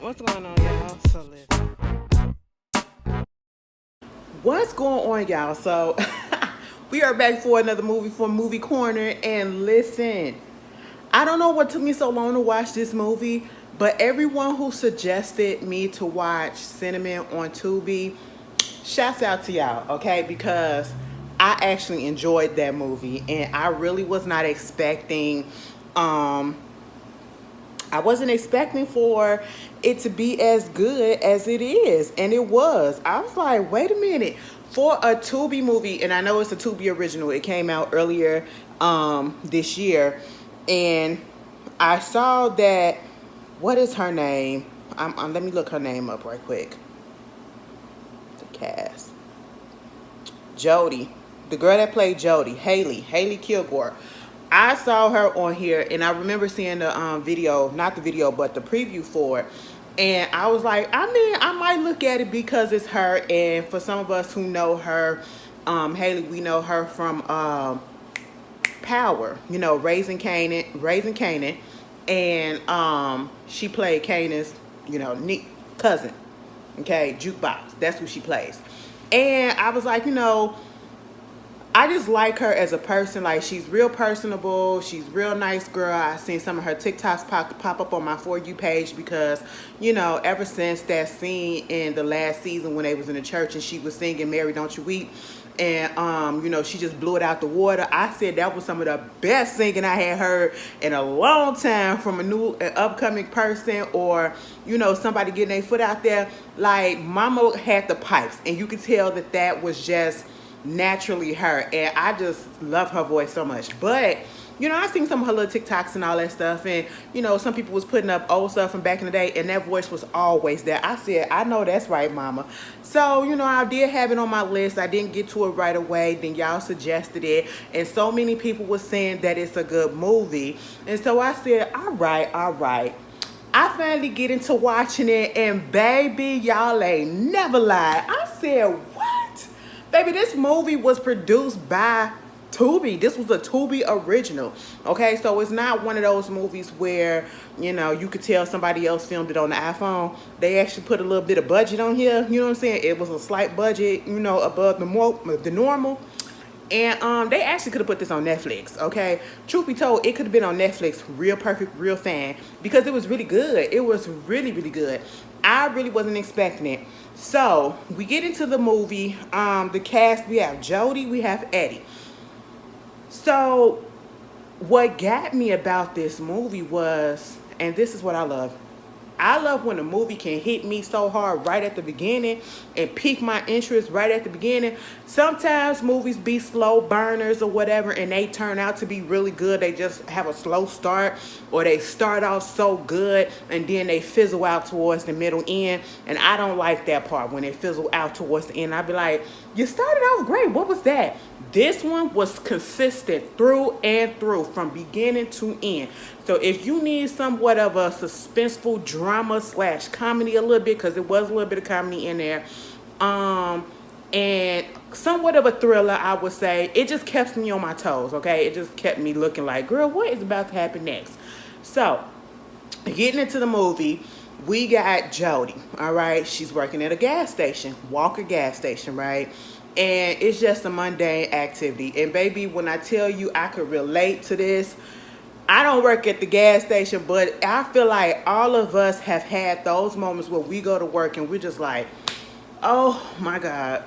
What's going on, y'all? So listen. What's going on, y'all? So we are back for another movie from Movie Corner. And listen, I don't know what took me so long to watch this movie, but everyone who suggested me to watch Cinnamon on Tubi, shouts out to y'all, okay? Because I actually enjoyed that movie, and I really was not expecting. Um, I wasn't expecting for it to be as good as it is, and it was. I was like, wait a minute, for a Tubi movie, and I know it's a Tubi original. It came out earlier this year, and I saw that. What is her name? Let me look her name up right quick. The cast. Jody, the girl that played Jody, Haley Kilgore. I saw her on here, and I remember seeing the video, not the video, but the preview for it. And I was like, I mean, I might look at it because it's her. And for some of us who know her, Haley, we know her from Power. You know, Raising Canaan, and she played Canaan's, cousin. Okay, jukebox. That's who she plays. And I was like, I just like her as a person. Like, she's real personable. She's real nice girl. I seen some of her TikToks pop up on my For You page because, ever since that scene in the last season when they was in the church and she was singing Mary Don't You Weep, and she just blew it out the water. I said that was some of the best singing I had heard in a long time from an upcoming person, or somebody getting their foot out there. Like, Mama had the pipes, and you could tell that was just naturally her, and I just love her voice so much. But I seen some of her little TikToks and all that stuff, and some people was putting up old stuff from back in the day, and that voice was always there. I said, I know that's right, Mama. So I did have it on my list. I didn't get to it right away. Then y'all suggested it, and so many people were saying that it's a good movie, and so I said, all right. I finally get into watching it, and baby, y'all ain't never lied. I said, what? Baby, this movie was produced by Tubi. This was a Tubi original. Okay, so it's not one of those movies where, you could tell somebody else filmed it on the iPhone. They actually put a little bit of budget on here. You know what I'm saying? It was a slight budget, above the normal. And they actually could have put this on Netflix, okay? Truth be told, it could have been on Netflix, real perfect, real fan, because it was really good. It was really, really good. I really wasn't expecting it. So, we get into the movie. The cast, we have Jody, we have Eddie. So, what got me about this movie was, and this is what I love, I love when a movie can hit me so hard right at the beginning and pique my interest right at the beginning. Sometimes movies be slow burners or whatever, and they turn out to be really good. They just have a slow start, or they start off so good and then they fizzle out towards the middle end. And I don't like that part when they fizzle out towards the end. I'd be like, you started off great. What was that? This one was consistent through and through from beginning to end. So if you need somewhat of a suspenseful drama / comedy a little bit, because it was a little bit of comedy in there, and somewhat of a thriller, I would say, it just kept me on my toes, okay? It just kept me looking like, girl, what is about to happen next? So, getting into the movie, we got Jody, all right? She's working at a gas station, Walker gas station, right? And it's just a mundane activity. And baby, when I tell you I could relate to this, I don't work at the gas station, but I feel like all of us have had those moments where we go to work and we're just like, oh my God,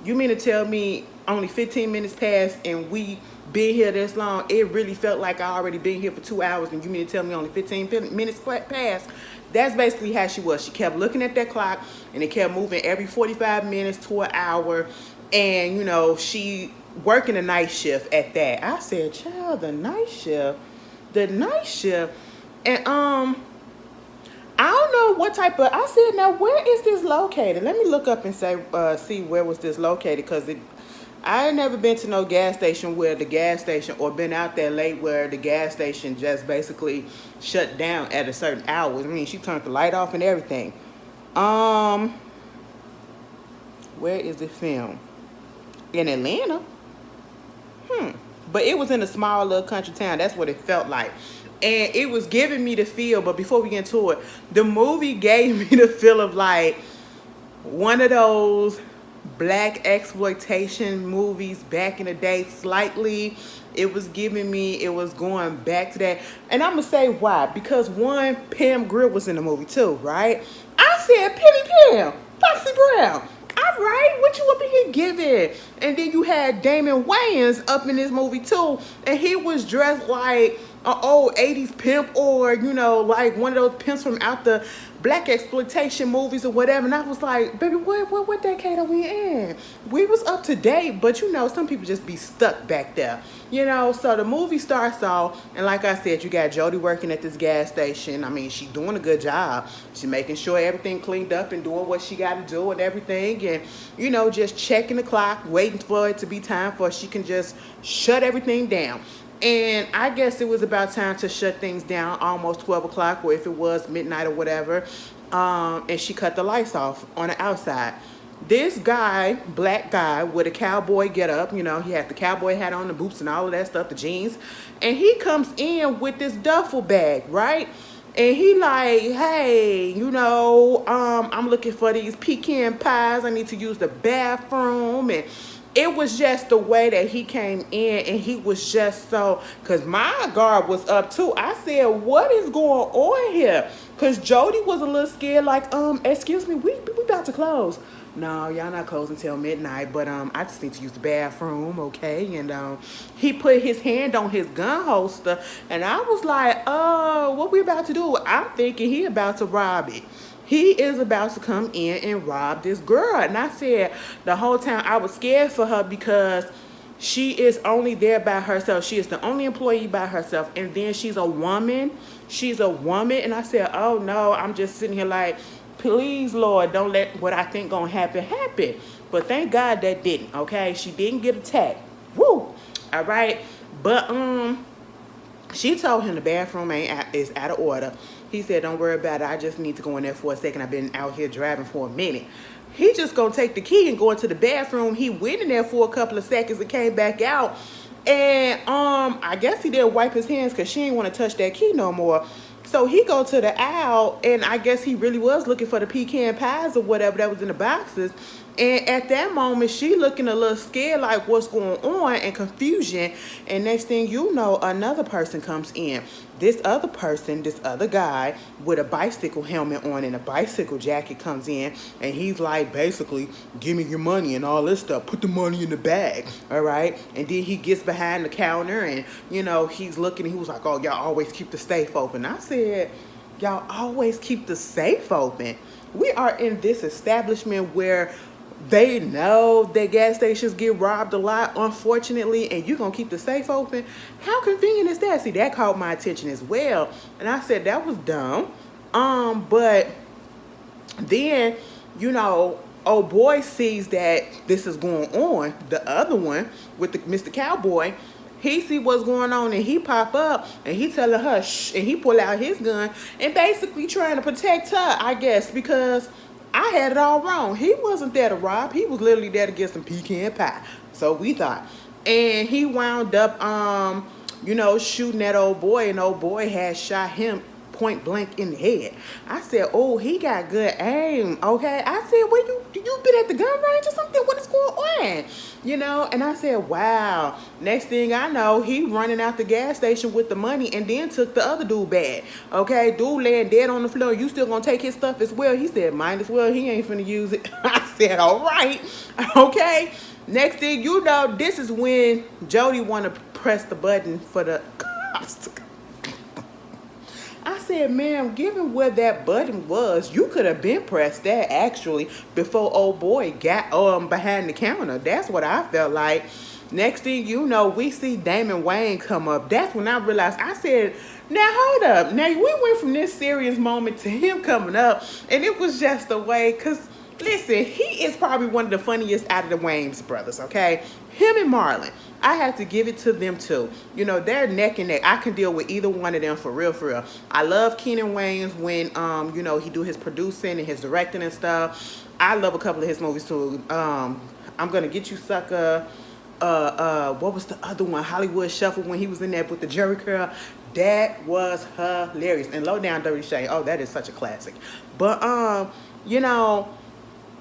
you mean to tell me only 15 minutes passed and we been here this long? It really felt like I already been here for 2 hours, and you mean to tell me only 15 minutes passed? That's basically how she was. She kept looking at that clock, and it kept moving every 45 minutes to an hour. And, she working a night shift at that. I said, child, the night shift. And, I don't know what type of, I said, now, where is this located? Let me look up and say, see where was this located, because I ain't never been to no gas station where the gas station, or been out there late where the gas station just basically shut down at a certain hour. I mean, she turned the light off and everything. Where is it filmed? In Atlanta. But it was in a small little country town. That's what it felt like. And it was giving me the feel, but before we get into it, the movie gave me the feel of like one of those black exploitation movies back in the day. Slightly, it was giving me, it was going back to that. And I'm gonna say why. Because one, Pam Grier was in the movie too, right? I said, Penny Pam, Foxy Brown. All right, what you up in here giving? And then you had Damon Wayans up in this movie too, and he was dressed like an old 80s pimp, or like one of those pimps from out the black exploitation movies or whatever. And I was like, baby, what decade are we in? We was up to date, but some people just be stuck back there. So the movie starts off, and like I said, you got Jody working at this gas station. I mean, she's doing a good job. She's making sure everything cleaned up and doing what she got to do and everything, and just checking the clock, waiting for it to be time for she can just shut everything down. And I guess it was about time to shut things down, almost 12 o'clock, or if it was midnight or whatever. And she cut the lights off on the outside. This guy, black guy with a cowboy getup, he had the cowboy hat on, the boots and all of that stuff, the jeans. And he comes in with this duffel bag, right? And he like, hey, I'm looking for these pecan pies. I need to use the bathroom. And it was just the way that he came in, and he was just so, because my guard was up too. I said, what is going on here? Because Jody was a little scared, like, excuse me, we about to close. No, y'all not closing until midnight, but I just need to use the bathroom, okay? And he put his hand on his gun holster, and I was like, oh, what we about to do? I'm thinking he about to rob it. He is about to come in and rob this girl. And I said the whole time I was scared for her, because she is only there by herself. She is the only employee by herself. And then she's a woman. She's a woman. And I said, oh no, I'm just sitting here like, please, Lord, don't let what I think gonna happen. But thank God that didn't, okay? She didn't get attacked. Woo! All right. But she told him the bathroom is out of order. He said, don't worry about it. I just need to go in there for a second. I've been out here driving for a minute. He just gonna take the key and go into the bathroom. He went in there for a couple of seconds and came back out. And I guess he didn't wipe his hands because she didn't want to touch that key no more. So he go to the aisle, and I guess he really was looking for the pecan pies or whatever that was in the boxes. And at that moment, she looking a little scared, like what's going on, and confusion. And next thing you know, another person comes in. This other person, this other guy with a bicycle helmet on and a bicycle jacket comes in, and he's like, basically, give me your money and all this stuff. Put the money in the bag, all right? And then he gets behind the counter, and, he's looking, and he was like, oh, y'all always keep the safe open. I said, y'all always keep the safe open. We are in this establishment where they know that gas stations get robbed a lot, unfortunately, and you're going to keep the safe open? How convenient is that? See, that caught my attention as well. And I said, that was dumb. But then, old boy sees that this is going on. The other one with the Mr. Cowboy, he see what's going on, and he pop up, and he telling her, shh, and he pull out his gun and basically trying to protect her, I guess, because I had it all wrong. He wasn't there to rob. He was literally there to get some pecan pie. So we thought. And he wound up, shooting at old boy, and old boy had shot him point blank in the head. I said, oh, he got good aim, okay? I said, well, you been at the gun range or something? What is going on? And I said, wow. Next thing I know, he running out the gas station with the money, and then took the other dude bag, okay? Dude laying dead on the floor. You still gonna take his stuff as well? He said, might as well. He ain't finna use it. I said, all right, okay? Next thing you know, this is when Jody want to press the button for the cops to come. I said, ma'am, given where that button was, you could have been pressed that actually before old boy got behind the counter. That's what I felt like. Next thing you know, we see Damon Wayans come up. That's when I realized, I said, now hold up. Now we went from this serious moment to him coming up, and it was just the way, because listen, he is probably one of the funniest out of the Wayans brothers, okay? Him and Marlon, I have to give it to them too. They're neck and neck. I can deal with either one of them for real, for real. I love Keenan Wayans when, he do his producing and his directing and stuff. I love a couple of his movies too. I'm Gonna Get You, Sucker. What was the other one? Hollywood Shuffle, when he was in there with the Jerry curl. That was hilarious. And Low Down Dirty Shame. Oh, that is such a classic. But you know,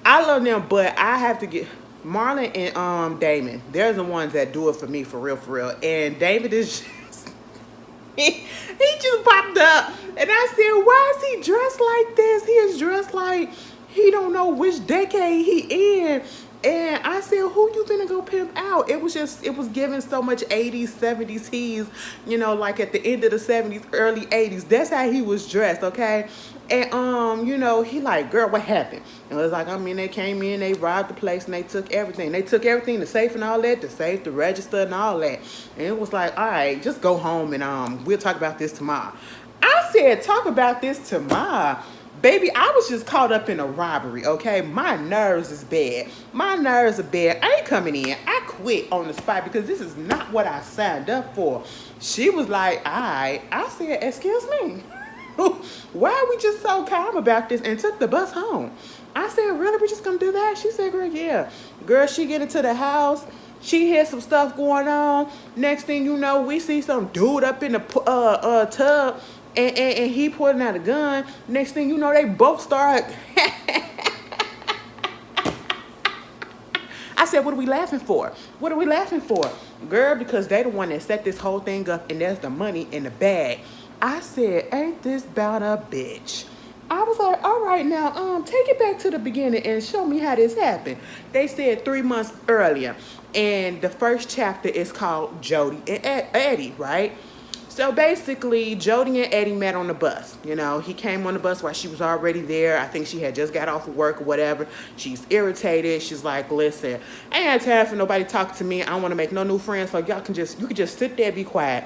I love them, but I have to get Marlon and Damon. They're the ones that do it for me, for real, for real. And David is just he just popped up, and I said, "Why is he dressed like this? He is dressed like he don't know which decade he in." And I said, "Who you finna go pimp out?" It was just, it was giving so much 80s, 70s tease, you know, like at the end of the 70s, early 80s. That's how he was dressed, okay? And you know, he like, "Girl, what happened?" And it was like, I mean, they came in, they robbed the place, and they took everything. They took everything, the safe and all that, the safe, the register, and all that. And it was like, all right, just go home, and we'll talk about this tomorrow. I said, talk about this tomorrow. Baby, I was just caught up in a robbery, okay? My nerves is bad. My nerves are bad. I ain't coming in. I quit on the spot because this is not what I signed up for. She was like, all right. I said, excuse me. Why are we just so calm about this, and took the bus home? I said, really? We just gonna do that? She said, girl, yeah. Girl, she get into the house. She hears some stuff going on. Next thing you know, we see some dude up in the tub, and he pulling out a gun. Next thing you know, they both start. I said, what are we laughing for? What are we laughing for? Girl, because they the one that set this whole thing up, and there's the money in the bag. I said, ain't this about a bitch? I was like, all right, now, take it back to the beginning and show me how this happened. They said 3 months earlier, and the first chapter is called Jody and Eddie, right? So basically, Jody and Eddie met on the bus. You know, he came on the bus while she was already there. I think she had just got off of work or whatever. She's irritated. She's like, listen, I ain't had time for nobody talking to me. I don't want to make no new friends. So you can just sit there and be quiet.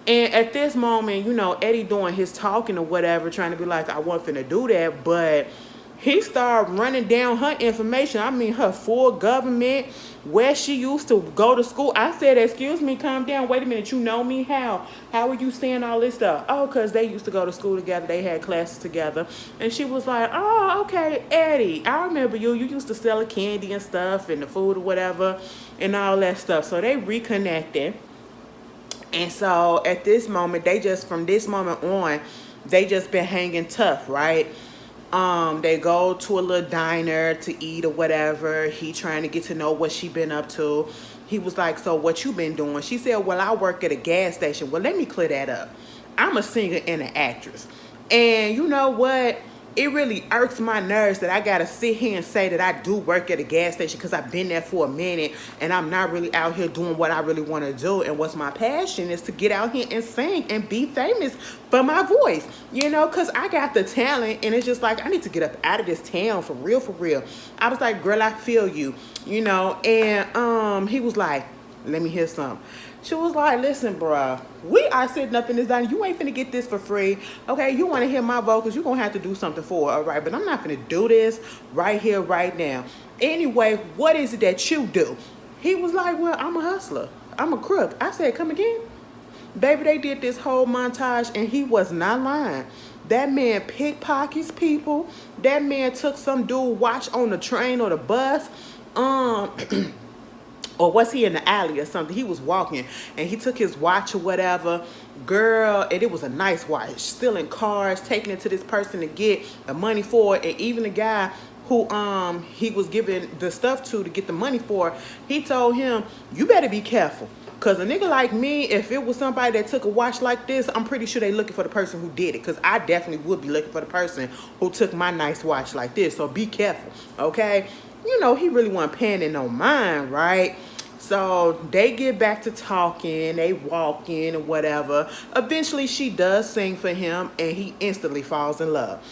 And at this moment, you know, Eddie doing his talking or whatever, trying to be like, I wasn't finna do that, but he started running down her information. I mean, her full government, where she used to go to school. I said, excuse me, calm down. Wait a minute, you know me? How are you saying all this stuff? Oh, because they used to go to school together. They had classes together. And she was like, oh, okay, Eddie, I remember you. You used to sell the candy and stuff and the food or whatever and all that stuff. So they reconnected. And so at this moment, from this moment on, they just been hanging tough, right? They go to a little diner to eat or whatever. He trying to get to know what she been up to. He was like, so what you been doing? She said, well, I work at a gas station. Well, let me clear that up. I'm a singer and an actress. And you know what? It really irks my nerves that I got to sit here and say that I do work at a gas station because I've been there for a minute and I'm not really out here doing what I really want to do. And what's my passion is to get out here and sing and be famous for my voice, you know, because I got the talent, and it's just like I need to get up out of this town for real, for real. I was like, girl, I feel you, you know. And he was like, let me hear some. She was like, listen, bruh, we are sitting up in this diner. You ain't finna get this for free. Okay, you want to hear my vocals, you're going to have to do something for it, all right? But I'm not finna do this right here, right now. Anyway, what is it that you do? He was like, well, I'm a hustler. I'm a crook. I said, come again? Baby, they did this whole montage, and he was not lying. That man pickpockets people. That man took some dude watch on the train or the bus. Or was he in the alley or something? He was walking, and he took his watch or whatever. Girl, and it was a nice watch. Stealing cars, taking it to this person to get the money for it. And even the guy who he was giving the stuff to get the money for, he told him, you better be careful. Because a nigga like me, if it was somebody that took a watch like this, I'm pretty sure they looking for the person who did it. Because I definitely would be looking for the person who took my nice watch like this. So be careful, okay? You know, he really wasn't paying it no mind, right? So they get back to talking, they walk in or whatever. Eventually she does sing for him, and he instantly falls in love.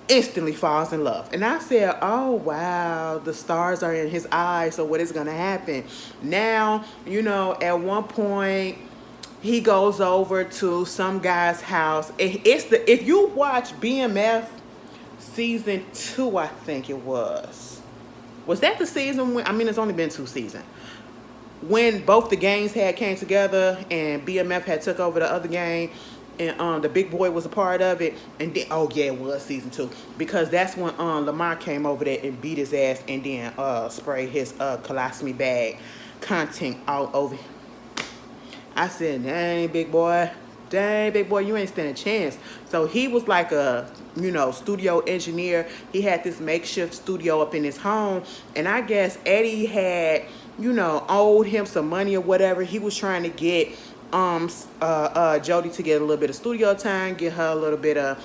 Instantly falls in love. And I said, oh wow, the stars are in his eyes, so what is gonna happen? Now, you know, at one point he goes over to some guy's house. If you watch BMF season 2, I think it was. Was that the season when, I mean, it's only been 2 seasons. When both the gangs came together and BMF had took over the other gang, and the big boy was a part of it, and then, oh yeah, it was season 2, because that's when Lamar came over there and beat his ass and then sprayed his colostomy bag content all over. I said, dang, big boy, dang, big boy, you ain't stand a chance. So he was like a, studio engineer. He had this makeshift studio up in his home. And I guess Eddie had, owed him some money or whatever. He was trying to get Jody to get a little bit of studio time, get her a little bit of,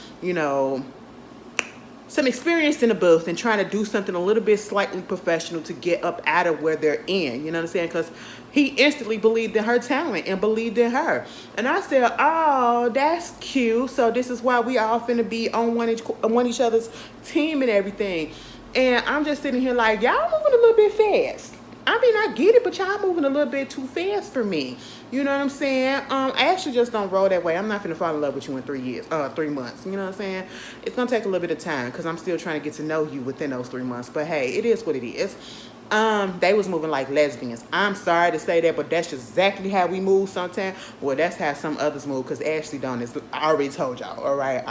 some experience in the booth and trying to do something a little bit slightly professional to get up out of where they're in. You know what I'm saying? Because he instantly believed in her talent and believed in her. And I said, oh, that's cute. So this is why we all finna be on one each other's team and everything. And I'm just sitting here like, y'all moving a little bit fast. I mean, I get it, but y'all moving a little bit too fast for me. You know what I'm saying? I actually just don't roll that way. I'm not gonna fall in love with you in 3 months. You know what I'm saying? It's gonna take a little bit of time because I'm still trying to get to know you within those 3 months. But hey, it is what it is. They was moving like lesbians. I'm sorry to say that, but that's just exactly how we move sometimes. Well, that's how some others move because Ashley don't. I already told y'all. All right,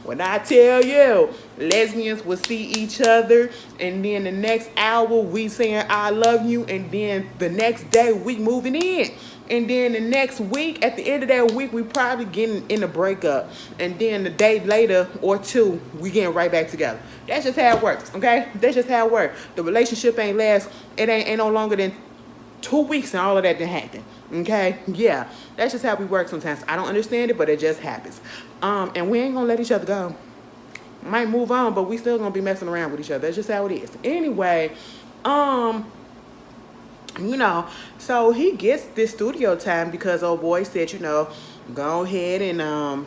when I tell you, lesbians will see each other, and then the next hour we saying I love you, and then the next day we moving in, and then the next week, at the end of that week, we probably getting in a breakup, and then the day later or two, we getting right back together. That's just how it works, okay? That's just how it works. The relationship ain't last. It ain't no longer than 2 weeks, and all of that didn't happen. Okay, yeah, that's just how we work sometimes. I don't understand it, but it just happens. And we ain't gonna let each other go. Might move on, but we still gonna be messing around with each other. That's just how it is. Anyway, so he gets this studio time because old boy said, go ahead and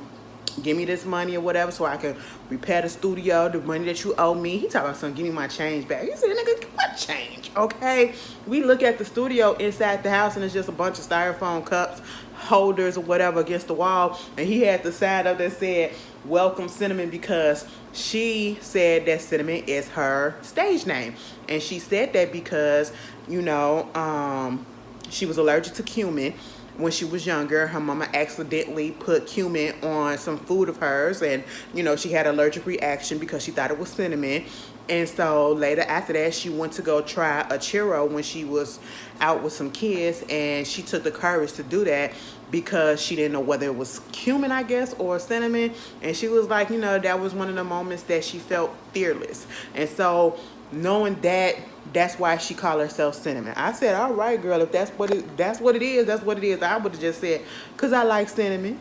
give me this money or whatever so I can repair the studio, the money that you owe me. He talking about something, give me my change back. He said, nigga, what change? Okay. We look at the studio inside the house and it's just a bunch of styrofoam cups, holders or whatever against the wall. And he had the sign up that said, welcome Cinnamon, because she said that Cinnamon is her stage name. And she said that because, she was allergic to cumin. When she was younger, her mama accidentally put cumin on some food of hers, and she had an allergic reaction because she thought it was cinnamon. And so later after that, she went to go try a churro when she was out with some kids, and she took the courage to do that because she didn't know whether it was cumin, I guess, or cinnamon. And she was like, that was one of the moments that she felt fearless. And so knowing that, that's why she called herself Cinnamon. I said, all right, girl, if that's what it is, that's what it is. I would have just said, because I like cinnamon.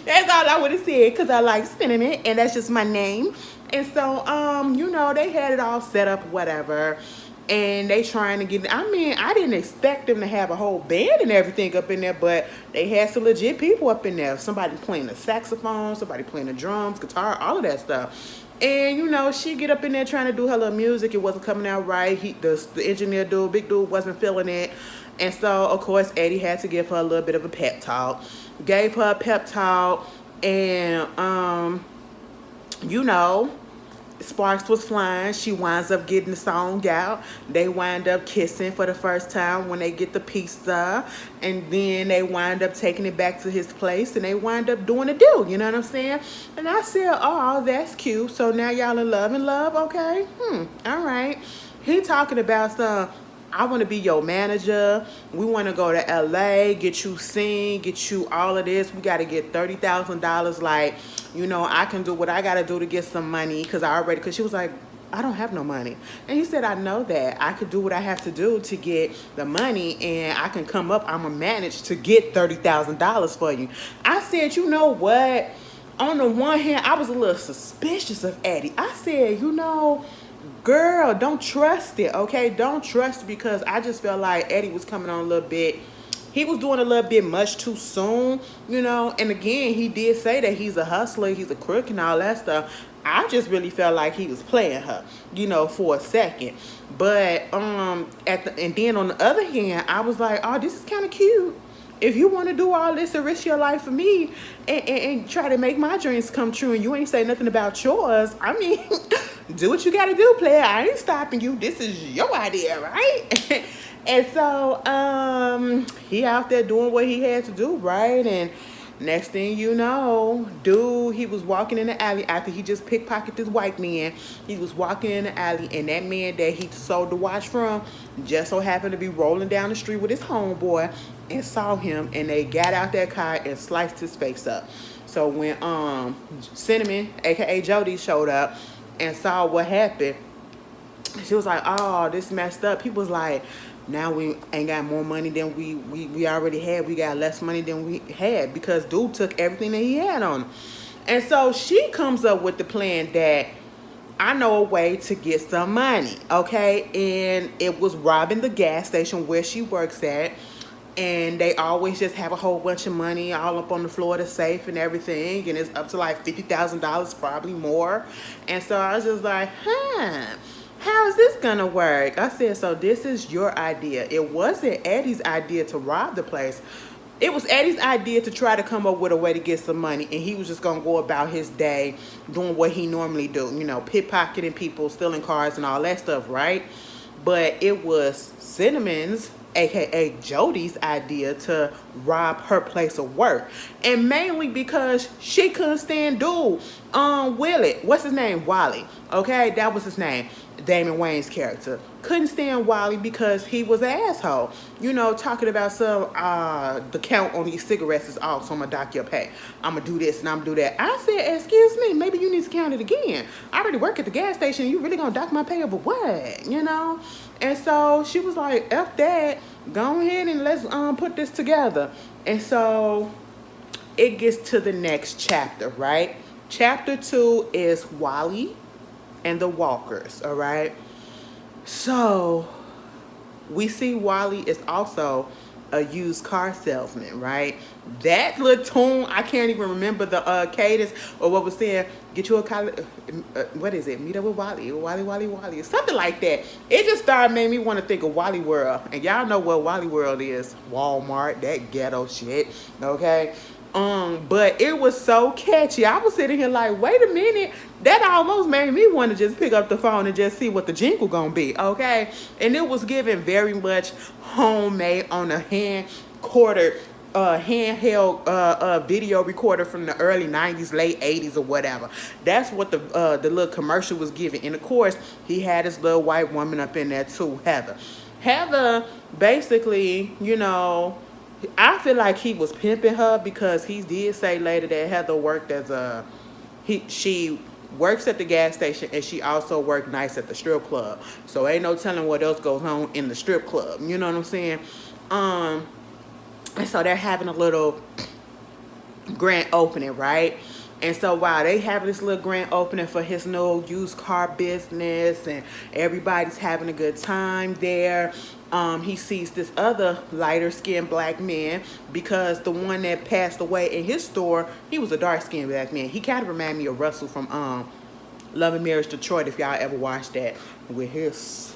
That's all I would have said, because I like cinnamon, and that's just my name. And so, they had it all set up, whatever. And they trying to get, I didn't expect them to have a whole band and everything up in there, but they had some legit people up in there. Somebody playing the saxophone, somebody playing the drums, guitar, all of that stuff. And, she get up in there trying to do her little music. It wasn't coming out right. The engineer dude, big dude, wasn't feeling it. And so, of course, Eddie had to give her a little bit of a pep talk. Gave her a pep talk. And, sparks was flying. She winds up getting the song out. They wind up kissing for the first time when they get the pizza, and then they wind up taking it back to his place, and they wind up doing a deal. You know what I'm saying? And I said, oh, that's cute. So now y'all in love, okay? All right. He talking about some, I want to be your manager. We want to go to LA, get you sing, get you all of this. We got to get $30,000. Like, I can do what I got to do to get some money because she was like, I don't have no money. And he said, I know that. I could do what I have to do to get the money, and I can come up. I'm going to manage to get $30,000 for you. I said, you know what? On the one hand, I was a little suspicious of Eddie. I said, girl, don't trust it, okay? Don't trust it, because I just felt like Eddie was coming on a little bit. He was doing a little bit much too soon, And again, he did say that he's a hustler, he's a crook and all that stuff. I just really felt like he was playing her, for a second. But and then on the other hand, I was like, oh, this is kind of cute. If you want to do all this and risk your life for me and try to make my dreams come true, and you ain't say nothing about yours, do what you got to do, player. I ain't stopping you. This is your idea, right? And so he out there doing what he had to do, right? And Next thing you know, dude, he was walking in the alley after he just pickpocketed this white man. He was walking in the alley, and that man that he sold the watch from just so happened to be rolling down the street with his homeboy and saw him, and they got out that car and sliced his face up. So when Cinnamon, aka Jody, showed up and saw what happened, she was like, "Oh, this messed up." He was like, "Now we ain't got more money than we already had. We got less money than we had because dude took everything that he had on him." And so she comes up with the plan that I know a way to get some money, okay? And it was robbing the gas station where she works at. And they always just have a whole bunch of money all up on the floor of the safe and everything. And it's up to like $50,000, probably more. And so I was just like, how is this gonna work? I said, so this is your idea. It wasn't Eddie's idea to rob the place. It was Eddie's idea to try to come up with a way to get some money, and he was just gonna go about his day doing what he normally do, pickpocketing people, stealing cars and all that stuff, right? But it was Cinnamon's, aka Jody's, idea to rob her place of work, and mainly because she couldn't stand dude, Willie, what's his name, Wally, okay, that was his name, Damon Wayans' character. Couldn't stand Wally because he was an asshole, talking about some the count on these cigarettes is off, so I'm gonna dock your pay, I'm gonna do this and I'm gonna do that. I said, excuse me, maybe you need to count it again. I already work at the gas station, you really gonna dock my pay over what, And so she was like, F that, go ahead and let's put this together. And so it gets to the next chapter, right? Chapter 2 is Wally and the Walkers, all right? So we see Wally is also a used car salesman, right? That little tune, I can't even remember the cadence or what was saying. Get you a car, what is it? Meet up with Wally, Wally, something like that. It just made me want to think of Wally World, and y'all know what Wally World is? Walmart, that ghetto shit, okay? But it was so catchy. I was sitting here like, wait a minute, that almost made me want to just pick up the phone and just see what the jingle gonna be, okay? And it was given very much homemade on a handheld video recorder from the early 90s, late 80s or whatever. That's what the little commercial was giving. And of course, he had his little white woman up in there too, Heather. Heather basically, I feel like he was pimping her because he did say later that Heather worked as she works at the gas station and she also worked nights at the strip club. So ain't no telling what else goes on in the strip club. You know what I'm saying? And so they're having a little grand opening, right? And so while they have this little grand opening for his new used car business and everybody's having a good time there, he sees this other lighter skinned black man, because the one that passed away in his store, he was a dark skinned black man. He kind of reminded me of Russell from Love and Marriage Detroit, if y'all ever watched that, with his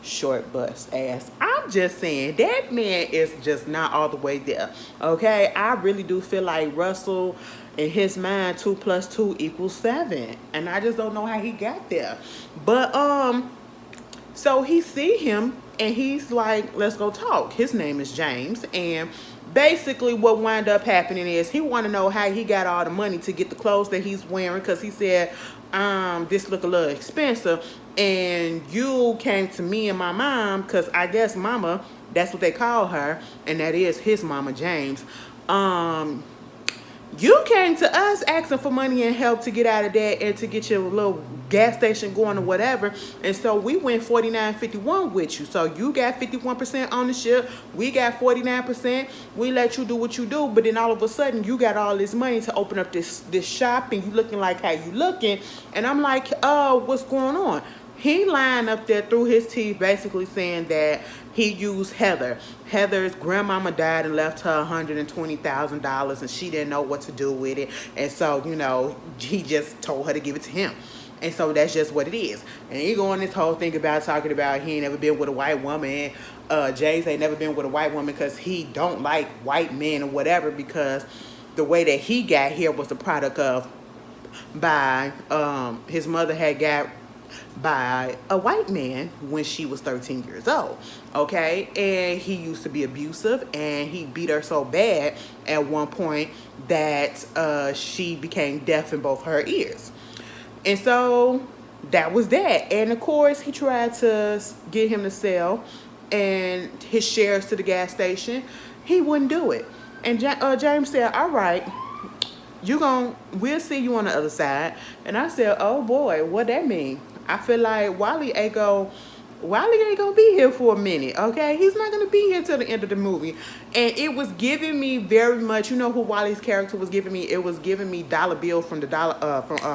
short bust ass. I'm just saying, that man is just not all the way there, okay? I really do feel like Russell, in his mind, 2 + 2 = 7, and I just don't know how he got there. But so he see him and he's like, let's go talk. His name is James, and basically what wound up happening is he want to know how he got all the money to get the clothes that he's wearing, because he said, this look a little expensive, and you came to me and my mom, because I guess mama, that's what they call her, and that is his mama, James. You came to us asking for money and help to get out of that and to get your little gas station going or whatever. And so we went 49-51 with you. So you got 51% ownership. We got 49%. We let you do what you do. But then all of a sudden you got all this money to open up this shop, and you looking like how you looking. And I'm like, what's going on? He lined up there through his teeth, basically saying that he used Heather. Heather's grandmama died and left her $120,000, and she didn't know what to do with it. And so, he just told her to give it to him. And so that's just what it is. And he going this whole thing about talking about he ain't never been with a white woman. James ain't never been with a white woman because he don't like white men or whatever, because the way that he got here was the product of by his mother had got by a white man when she was 13 years old. Okay, and he used to be abusive, and he beat her so bad at one point that she became deaf in both her ears. And so that was that. And of course, he tried to get him to sell and his shares to the gas station. He wouldn't do it. And James said, "All right, we'll see you on the other side." And I said, "Oh boy, what that mean?" I feel like Wally ain't gonna be here for a minute, okay? He's not gonna be here till the end of the movie. And it was giving me very much, you know who Wally's character was giving me? It was giving me Dollar Bill from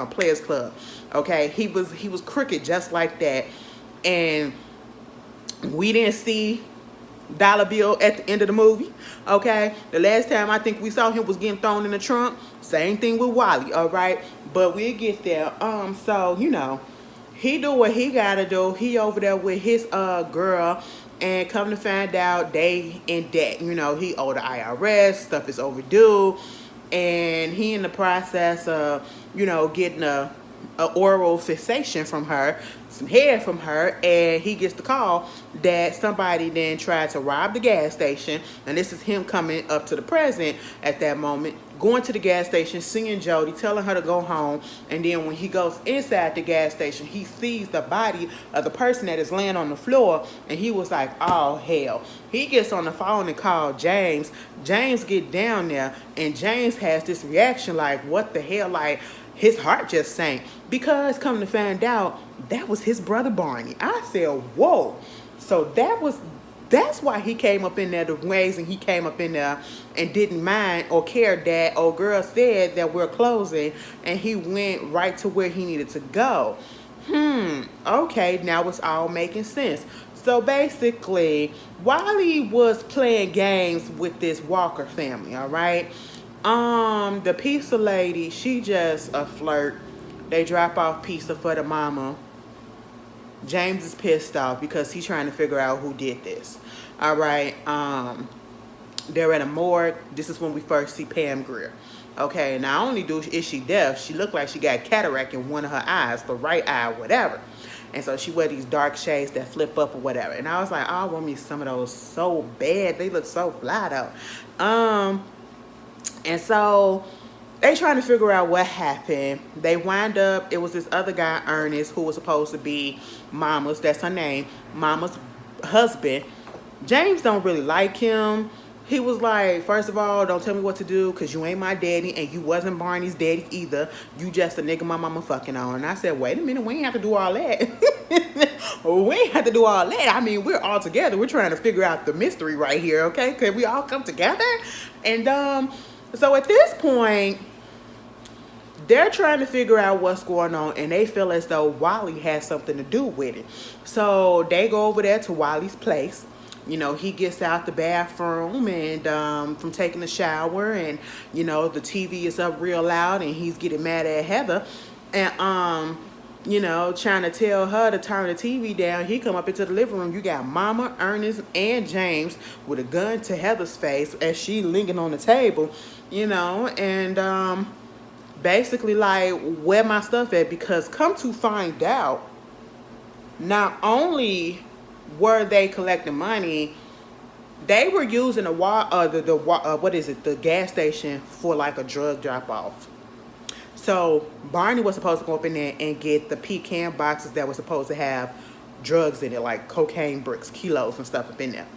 Players Club. Okay, he was crooked just like that. And we didn't see Dollar Bill at the end of the movie. Okay, the last time I think we saw him was getting thrown in the trunk. Same thing with Wally, all right? But we'll get there. So he do what he gotta do. He over there with his girl, and come to find out they in debt. He owe the IRS, stuff is overdue, and he in the process of getting a oral fixation from her, some head from her, and he gets the call that somebody then tried to rob the gas station. And this is him coming up to the present at that moment, going to the gas station, seeing Jody, telling her to go home. And then when he goes inside the gas station, he sees the body of the person that is laying on the floor, and he was like, oh hell. He gets on the phone and called James. James get down there, and James has this reaction like, what the hell? Like, his heart just sank, because come to find out that was his brother Barney. I said, whoa. So that's why he came up in there the ways, and he came up in there and didn't mind or care that old girl said that we're closing, and he went right to where he needed to go. Okay, now it's all making sense. So basically, Wally was playing games with this Walker family, all right? The pizza lady, she just a flirt. They drop off pizza for the mama. James is pissed off because he's trying to figure out who did this. All right. They're at a morgue. This is when we first see Pam Grier. Okay. Not only is she deaf, she looked like she got cataract in one of her eyes, the right eye, whatever. And so she wear these dark shades that flip up or whatever. And I was like, oh, I want me some of those so bad. They look so fly though. And so they trying to figure out what happened. They wind up, it was this other guy, Ernest, who was supposed to be Mama's, that's her name, Mama's husband. James don't really like him. He was like, first of all, don't tell me what to do, because you ain't my daddy, and you wasn't Barney's daddy either. You just a nigga my mama fucking on. And I said, wait a minute, we ain't have to do all that. We ain't have to do all that. I mean, we're all together. We're trying to figure out the mystery right here, okay? Can we all come together? And so at this point, they're trying to figure out what's going on, and they feel as though Wally has something to do with it. So they go over there to Wally's place. He gets out the bathroom and from taking a shower, and the TV is up real loud, and he's getting mad at Heather, and trying to tell her to turn the TV down. He come up into the living room. You got Mama, Ernest, and James with a gun to Heather's face as she leaning on the table, and basically like, where my stuff at? Because come to find out, not only were they collecting money, they were using the gas station for like a drug drop off. So Barney was supposed to go up in there and get the pecan boxes that were supposed to have drugs in it, like cocaine bricks, kilos and stuff up in there.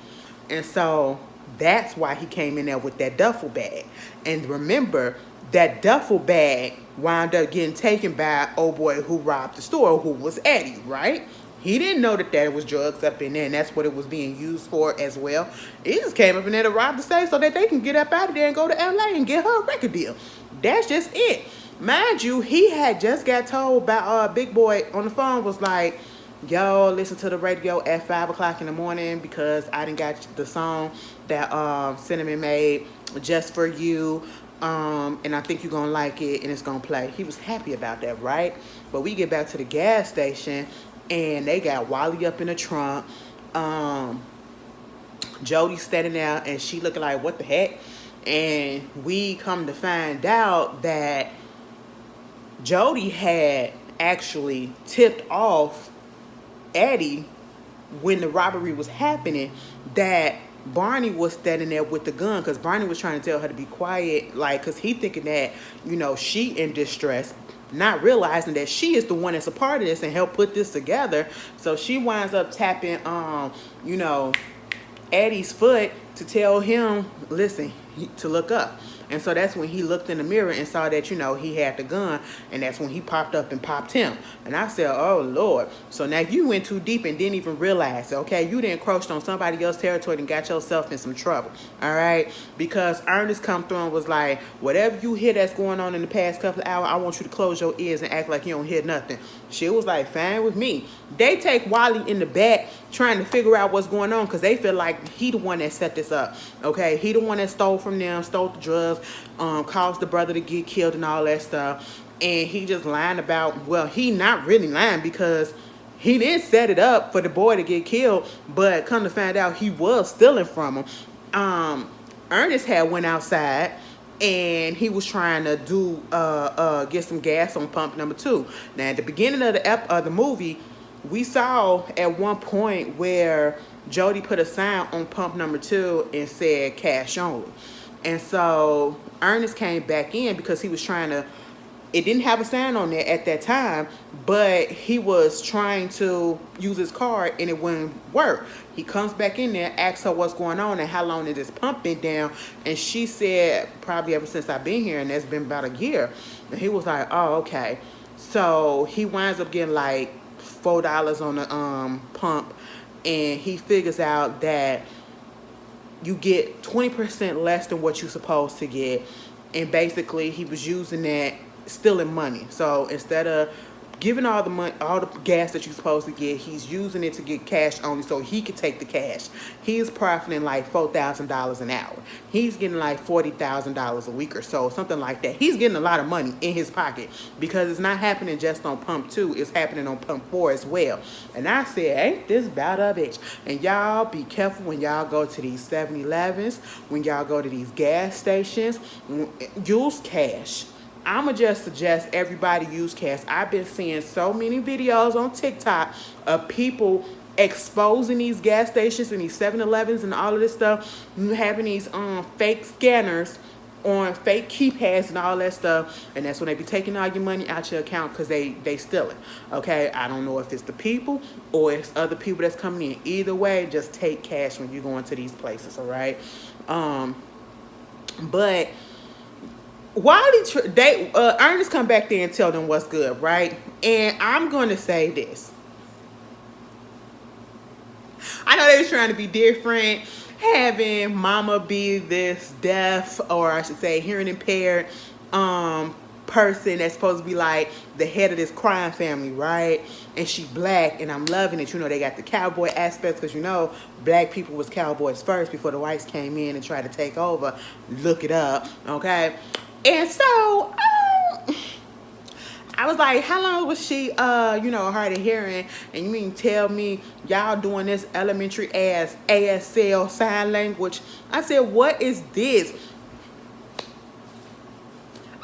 And so that's why he came in there with that duffel bag. And remember, that duffel bag wound up getting taken by old boy who robbed the store, who was Eddie, right? He didn't know that there was drugs up in there, and that's what it was being used for as well. He just came up in there to rob the safe so that they can get up out of there and go to LA and get her a record deal. That's just it. Mind you, he had just got told by Big Boy on the phone, was like, yo, listen to the radio at 5 o'clock in the morning, because I done got the song that Cinnamon made just for you. And I think you're gonna like it, and it's gonna play. He was happy about that, right? But we get back to the gas station, and they got Wally up in the trunk. Jody standing there, and she looking like, what the heck? And we come to find out that Jody had actually tipped off Eddie when the robbery was happening, that Barney was standing there with the gun, because Barney was trying to tell her to be quiet, like, because he thinking that, she in distress, not realizing that she is the one that's a part of this and helped put this together. So she winds up tapping Eddie's foot to tell him, listen, to look up. And so that's when he looked in the mirror and saw that, he had the gun. And that's when he popped up and popped him. And I said, oh, Lord. So now you went too deep and didn't even realize, okay? You didn't encroached on somebody else's territory and got yourself in some trouble, all right? Because Ernest come through and was like, whatever you hear that's going on in the past couple of hours, I want you to close your ears and act like you don't hear nothing. She was like, fine with me. They take Wally in the back trying to figure out what's going on, because they feel like he the one that set this up, okay? He the one that stole from them, stole the drugs, caused the brother to get killed and all that stuff. And he just lying about, well, he not really lying, because he didn't set it up for the boy to get killed, but come to find out he was stealing from him. Ernest had went outside and he was trying to do get some gas on pump number 2. Now at the beginning of the movie, we saw at one point where Jody put a sign on pump number 2 and said cash only. And so Ernest came back in because he was trying to, it didn't have a sign on there at that time, but he was trying to use his card and it wouldn't work. He comes back in there, asks her what's going on and how long has this pump been down. And she said, probably ever since I've been here, and that's been about a year. And he was like, oh, okay. So he winds up getting like $4 on the pump, and he figures out that you get 20% less than what you're supposed to get. And basically he was using that, stealing money. So instead of giving all the money, all the gas that you're supposed to get, he's using it to get cash only so he could take the cash. He's profiting like $4,000 an hour. He's getting like $40,000 a week or so, something like that. He's getting a lot of money in his pocket, because it's not happening just on pump 2, it's happening on pump 4 as well. And I said, ain't this about a bitch? And y'all be careful when y'all go to these 7-Elevens, when y'all go to these gas stations, use cash. I'ma just suggest everybody use cash. I've been seeing so many videos on TikTok of people exposing these gas stations and these 7-Elevens and all of this stuff, having these fake scanners on fake keypads and all that stuff, and that's when they be taking all your money out your account, because they steal it. Okay, I don't know if it's the people or it's other people that's coming in. Either way, just take cash when you go into these places, all right? But Wally, Ernest come back there and tell them what's good, right? And I'm going to say this. I know they was trying to be different, having mama be this deaf, or I should say hearing impaired person that's supposed to be like the head of this crime family, right? And she black, and I'm loving it. They got the cowboy aspects, because black people was cowboys first before the whites came in and tried to take over. Look it up, okay? And so I was like, how long was she hard of hearing? And you mean tell me y'all doing this elementary ass ASL sign language? I said, what is this?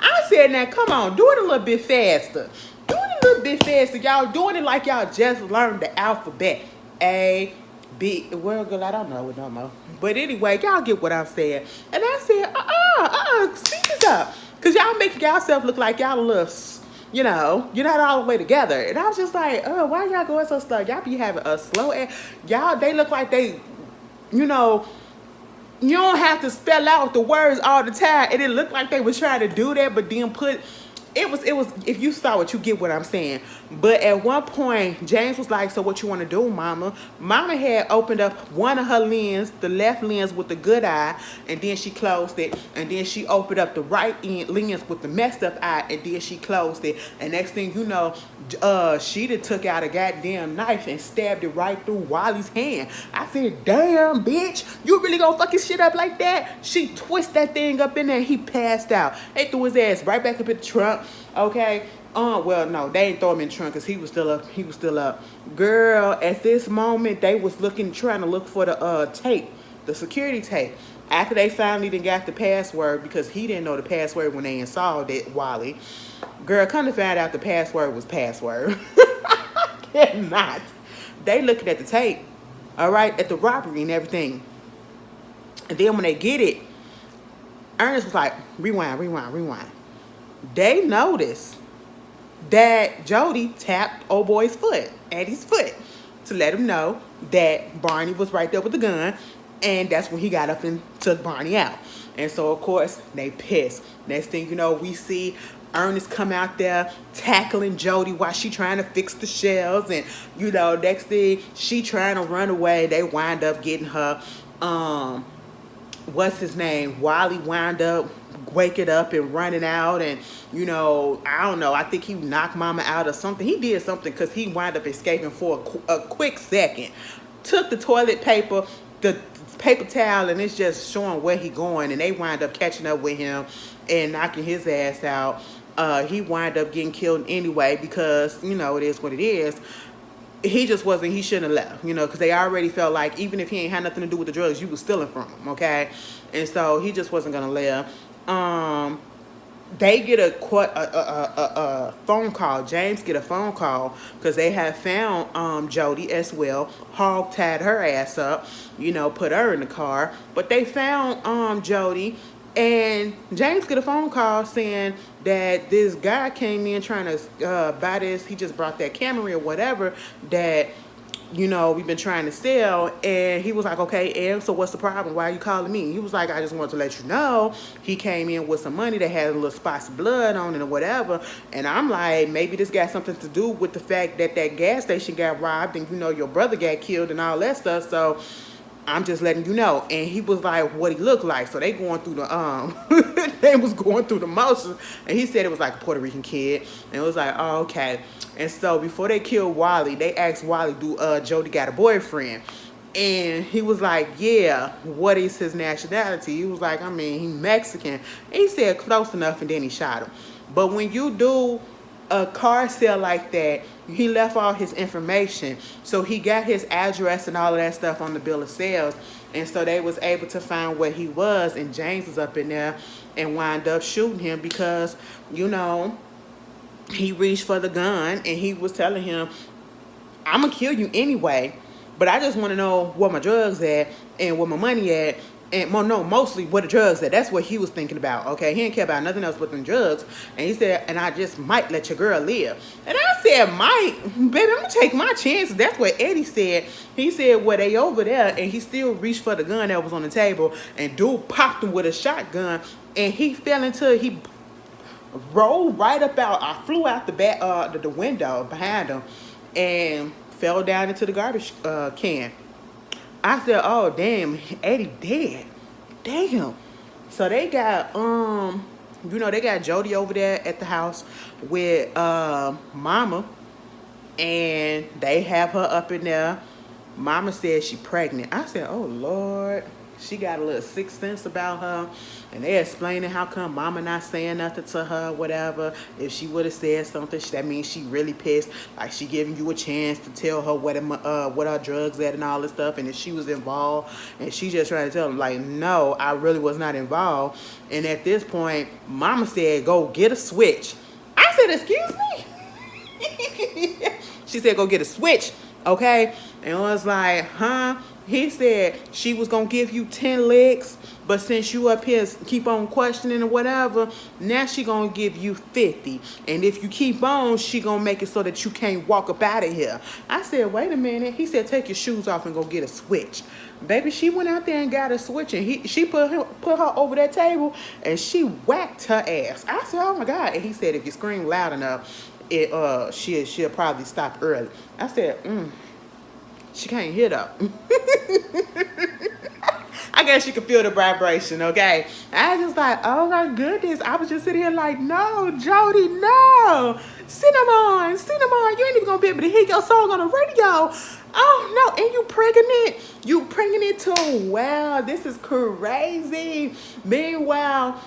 I said, now come on, do it a little bit faster. Do it a little bit faster. Y'all doing it like y'all just learned the alphabet. A, B, well, girl, I don't know it no more. But anyway, y'all get what I'm saying. And I said, speak this up. Because y'all making yourself look like y'all a little, you're not all the way together. And I was just like, why y'all going so slow? Y'all be having a slow ass. Y'all, they look like they, you don't have to spell out the words all the time. And it looked like they was trying to do that, but then it was, if you saw it, you get what I'm saying. But at one point, James was like, so what you want to do, mama? Mama had opened up one of her lens, the left lens with the good eye, and then she closed it. And then she opened up the right lens with the messed up eye, and then she closed it. And next thing you know, she done took out a goddamn knife and stabbed it right through Wally's hand. I said, damn, bitch, you really gonna fuck his shit up like that? She twisted that thing up in there, and he passed out. They threw his ass right back up in the trunk. Okay. Well, no, they didn't throw him in the trunk because he was still up. Girl, at this moment, they was trying to look for the tape, the security tape. After they finally done got the password, because he didn't know the password when they installed it, Wally. Girl, come to find out the password was password. Cannot. They looking at the tape, all right, at the robbery and everything. And then when they get it, Ernest was like, rewind, rewind, rewind. They noticed that Jody tapped old boy's foot, Eddie's foot, to let him know that Barney was right there with the gun. And that's when he got up and took Barney out. And so, of course, they pissed. Next thing you know, we see Ernest come out there tackling Jody while she trying to fix the shelves. And, next thing, she trying to run away. They wind up getting her, what's his name? Wally wound up waking up and running out. And, I don't know. I think he knocked Mama out or something. He did something because he wound up escaping for a quick second. Took the toilet paper, the paper towel, and it's just showing where he going, and they wind up catching up with him and knocking his ass out. He wind up getting killed anyway because, it is what it is. He just wasn't, he shouldn't have left, because they already felt like even if he ain't had nothing to do with the drugs, you was stealing from him, okay? And so he just wasn't going to live. They get a phone call. James get a phone call because they had found Jody as well. Hog tied her ass up, put her in the car. But they found Jody, and James get a phone call saying that this guy came in trying to buy this. He just brought that Camry or whatever that we've been trying to sell. And he was like, okay, and so what's the problem? Why are you calling me? He was like, I just wanted to let you know he came in with some money that had a little spots of blood on it or whatever. And I'm like, maybe this got something to do with the fact that that gas station got robbed and your brother got killed and all that stuff. So I'm just letting you know. And he was like, what he looked like. So they going through the they was going through the motions. And he said it was like a Puerto Rican kid. And it was like, oh, okay. And so before they killed Wally, they asked Wally, do Jody got a boyfriend? And he was like, yeah, what is his nationality? He was like, he Mexican. And he said close enough, and then he shot him. But when you do a car sale like that, he left all his information. So he got his address and all of that stuff on the bill of sales. And so they was able to find where he was. And James was up in there and wound up shooting him because, he reached for the gun and he was telling him, I'm going to kill you anyway, but I just want to know where my drugs at and where my money at. And mostly where the drugs at. That's what he was thinking about, okay? He didn't care about nothing else but them drugs. And he said, and I just might let your girl live. And I said, might? Baby, I'm going to take my chances. That's what Eddie said. He said, well, they over there. And he still reached for the gun that was on the table. And dude popped him with a shotgun. And he fell into, he rolled right up out. I flew out the back, the window behind him. And fell down into the garbage can. I said, oh, damn, Eddie dead. Damn. So they got, they got Jody over there at the house with Mama. And they have her up in there. Mama said she pregnant. I said, oh, Lord. She got a little sixth sense about her. And they explaining how come Mama not saying nothing to her, whatever. If she would have said something, that means she really pissed. Like she giving you a chance to tell her what her drugs at and all this stuff. And if she was involved, and she just trying to tell them, like, no, I really was not involved. And at this point, Mama said, go get a switch. I said, excuse me? She said, go get a switch, okay? And I was like, huh? He said she was going to give you 10 licks, but since you up here keep on questioning or whatever, now she going to give you 50. And if you keep on, she going to make it so that you can't walk up out of here. I said, wait a minute. He said, take your shoes off and go get a switch. Baby, she went out there and got a switch, and she put her over that table, and she whacked her ass. I said, oh, my God. And he said, if you scream loud enough, she'll probably stop early. I said, she can't hear though. I guess you can feel the vibration, okay? I was just like, oh my goodness. I was just sitting here like, no, Jody, no. Cinnamon, you ain't even gonna be able to hear your song on the radio. Oh no, and you pregnant. You pregnant too. Wow, this is crazy. Meanwhile,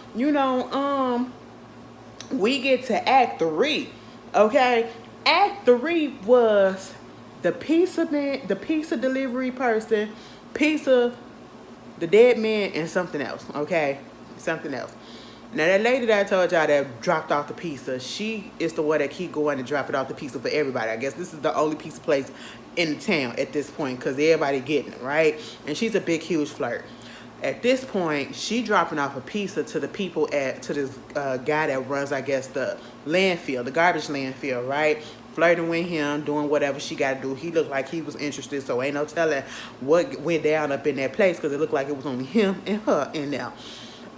we get to Act 3, okay? Act 3 was the pizza delivery person, pizza the dead man, and something else, okay? Something else. Now, that lady that I told y'all that dropped off the pizza, she is the one that keep going and dropping off the pizza for everybody. I guess this is the only pizza place in the town at this point because everybody getting it, right? And she's a big, huge flirt. At this point, she dropping off a pizza to the people to this guy that runs, I guess, the landfill, the garbage landfill, right? Flirting with him, doing whatever she got to do. He looked like he was interested, so ain't no telling what went down up in that place because it looked like it was only him and her in there.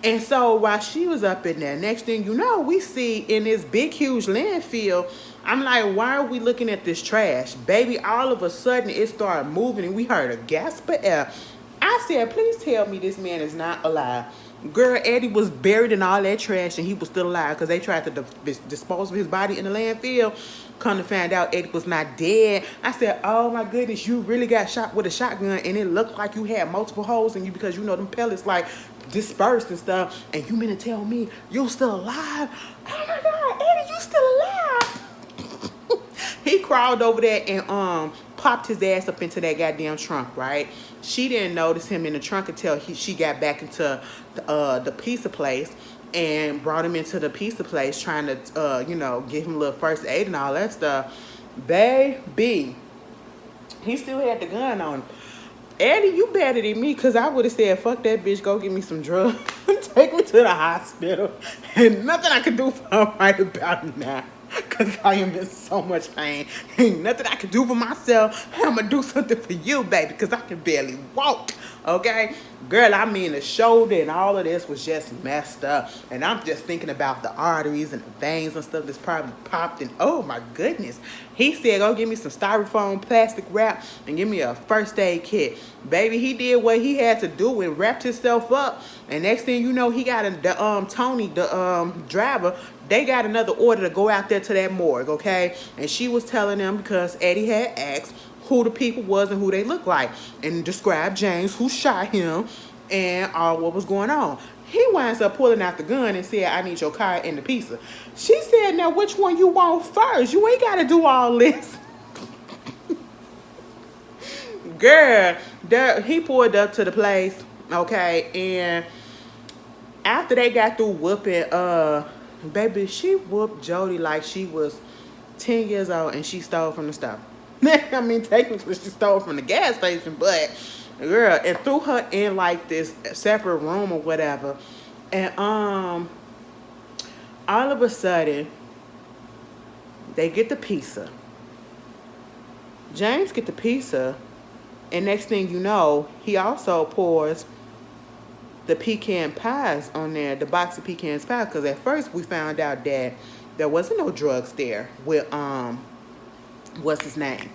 And so while she was up in there, next thing you know, we see in this big, huge landfill, I'm like, why are we looking at this trash? Baby, all of a sudden, it started moving, and we heard a gasp of air. I said, please tell me this man is not alive. Girl, Eddie was buried in all that trash, and he was still alive because they tried to dispose of his body in the landfill. Come to find out, Eddie was not dead. I said, oh my goodness, you really got shot with a shotgun, and it looked like you had multiple holes in you because you know them pellets like dispersed and stuff. And you mean to tell me you're still alive? Oh my God, Eddie, you still alive? He crawled over there and popped his ass up into that goddamn trunk, right? She didn't notice him in the trunk until she got back into the pizza place and brought him into the pizza place trying to, give him a little first aid and all that stuff. Baby, he still had the gun on him. Eddie, you better than me because I would have said, fuck that bitch, go get me some drugs. Take me to the hospital. And nothing I can do for him right about now. Because I am in so much pain. Ain't nothing I can do for myself. I'm going to do something for you, baby, because I can barely walk. Okay? Girl, I mean, the shoulder and all of this was just messed up. And I'm just thinking about the arteries and the veins and stuff that's probably popped. And oh, my goodness. He said, go give me some styrofoam plastic wrap and give me a first aid kit. Baby, he did what he had to do and wrapped himself up. And next thing you know, he got Tony, the driver, they got another order to go out there to that morgue, okay? And she was telling them because Eddie had asked who the people was and who they looked like and described James, who shot him, and all what was going on. He winds up pulling out the gun and said, I need your car and the pizza. She said, now which one you want first? You ain't got to do all this. Girl, he pulled up to the place, okay? And after they got through whooping, baby, she whooped Jody like she was 10 years old and she stole from the store. I mean, technically she stole from the gas station, but girl, and threw her in like this separate room or whatever. And all of a sudden, they get the pizza. James get the pizza, and next thing you know, he also pours the pecan pies on there, the box of pecan pies, because at first we found out that there wasn't no drugs there with what's his name,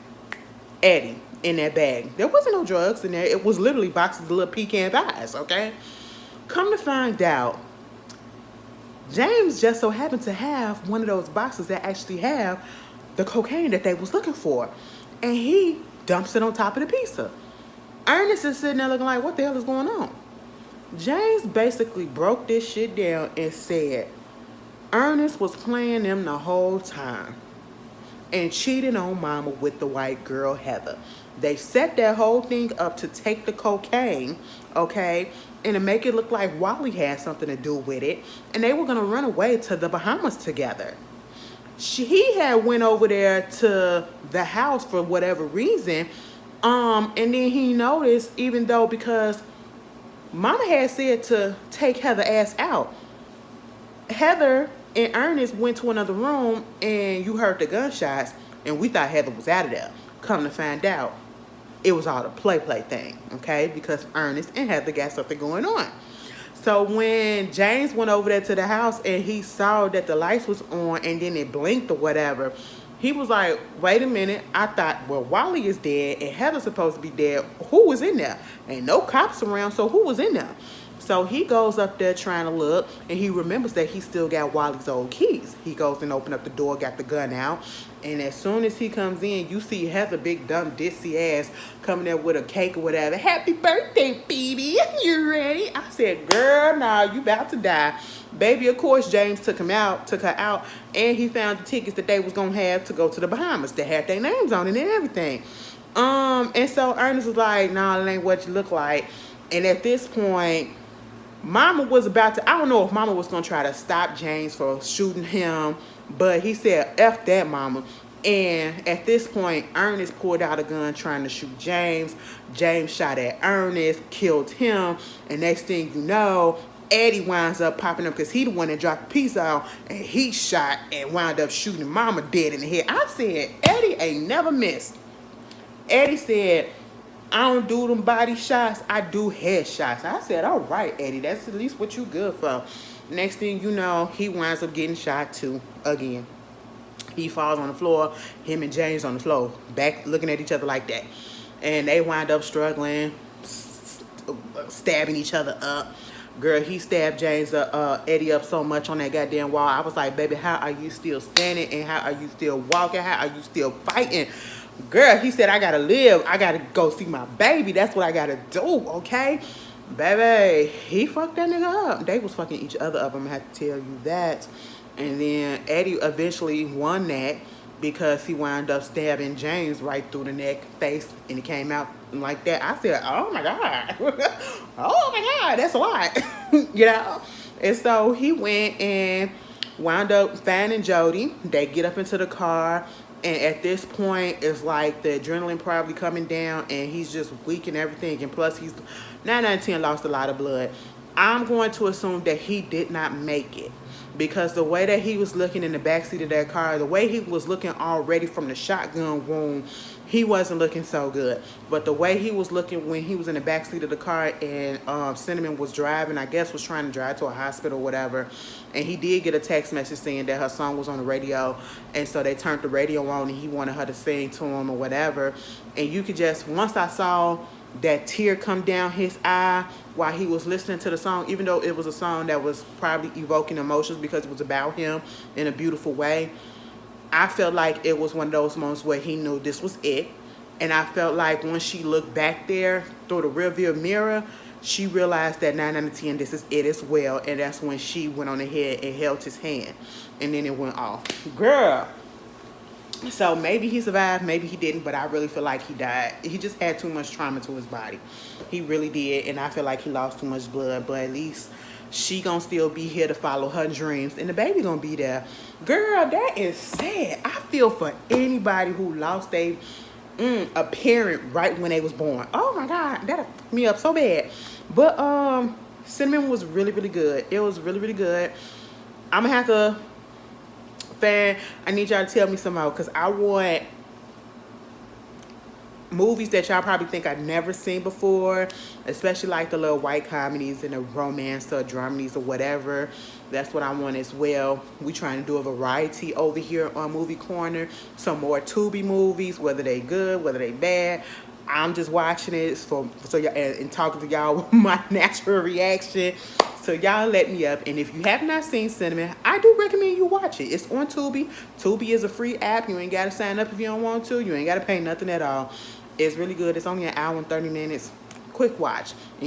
Eddie, in that bag. There wasn't no drugs in there. It was literally boxes of little pecan pies, okay? Come to find out, James just so happened to have one of those boxes that actually have the cocaine that they was looking for, and he dumps it on top of the pizza. Ernest is sitting there looking like, what the hell is going on? James basically broke this shit down and said Ernest was playing them the whole time and cheating on mama with the white girl Heather. They set that whole thing up to take the cocaine, okay, and to make it look like Wally had something to do with it, and they were going to run away to the Bahamas together. He had went over there to the house for whatever reason, and then he noticed, even though because Mama had said to take Heather ass out. Heather and Ernest went to another room and you heard the gunshots and we thought Heather was out of there. Come to find out, it was all a play thing, okay? Because Ernest and Heather got something going on. So when James went over there to the house and he saw that the lights was on and then it blinked or whatever, he was like, wait a minute, I thought, well, Wally is dead and Heather's supposed to be dead. Who was in there? Ain't no cops around, so who was in there? So he goes up there trying to look, and he remembers that he still got Wally's old keys. He goes and open up the door, got the gun out, and as soon as he comes in, you see Heather, big dumb dissy ass, coming there with a cake or whatever. Happy birthday, baby. You ready? I said, girl, nah, you about to die. Baby, of course, James took her out, and he found the tickets that they was gonna have to go to the Bahamas. They had their names on it and everything. And so Ernest was like, nah, it ain't what you look like. And at this point, Mama was about to, I don't know if Mama was going to try to stop James for shooting him, but he said, F that, Mama. And at this point, Ernest pulled out a gun trying to shoot James. James shot at Ernest, killed him. And next thing you know, Eddie winds up popping up because he the one that dropped the piece out. And he shot and wound up shooting Mama dead in the head. I said, Eddie ain't never missed. Eddie said, I don't do them body shots, I do head shots. I said, all right, Eddie, that's at least what you good for. Next thing you know, he winds up getting shot too, again. He falls on the floor, him and James on the floor, back looking at each other like that. And they wind up struggling, stabbing each other up. Girl, he stabbed Eddie up so much on that goddamn wall. I was like, baby, how are you still standing? And how are you still walking? How are you still fighting? Girl, he said, I gotta live. I gotta go see my baby. That's what I gotta do, okay? Baby, he fucked that nigga up. They was fucking each other up. I'm gonna have to tell you that. And then Eddie eventually won that because he wound up stabbing James right through the neck, face, and it came out like that. I said, oh my God. Oh my God, that's a lot. You know? And so he went and wound up finding Jody. They get up into the car. And at this point, it's like the adrenaline probably coming down and he's just weak and everything. And plus, he's 9 out of 10 lost a lot of blood. I'm going to assume that he did not make it. Because the way that he was looking in the backseat of that car, the way he was looking already from the shotgun wound, he wasn't looking so good. But the way he was looking when he was in the backseat of the car and Cinnamon was driving, I guess was trying to drive to a hospital or whatever. And he did get a text message saying that her song was on the radio. And so they turned the radio on and he wanted her to sing to him or whatever. And you could just, once I saw that tear come down his eye while he was listening to the song, even though it was a song that was probably evoking emotions because it was about him in a beautiful way, I felt like it was one of those moments where he knew this was it. And I felt like when she looked back there through the rearview mirror, she realized that 9 out of 10, this is it as well. And that's when she went on ahead and held his hand. And then it went off. Girl. So maybe he survived, maybe he didn't, but I really feel like he died. He just had too much trauma to his body. He really did, and I feel like he lost too much blood, but at least she gonna still be here to follow her dreams, and the baby gonna be there. Girl, that is sad. I feel for anybody who lost a parent right when they was born. Oh my God, that fucked me up so bad. But Cinnamon was really, really good. It was really, really good. I'm gonna have to I need y'all to tell me some more because I want movies that y'all probably think I've never seen before, especially like the little white comedies and the romance or dramedies or whatever. That's what I want as well. We trying to do a variety over here on Movie Corner. Some more Tubi movies, whether they good, whether they bad. I'm just watching it so y'all and talking to y'all with my natural reaction. So y'all let me up. And if you have not seen Cinnamon, I do recommend you watch it. It's on Tubi. Tubi is a free app. You ain't got to sign up if you don't want to. You ain't got to pay nothing at all. It's really good. It's only an hour and 30 minutes. Quick watch. And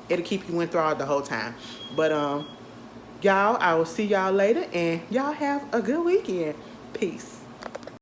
it'll keep you enthralled the whole time. But y'all, I will see y'all later. And y'all have a good weekend. Peace.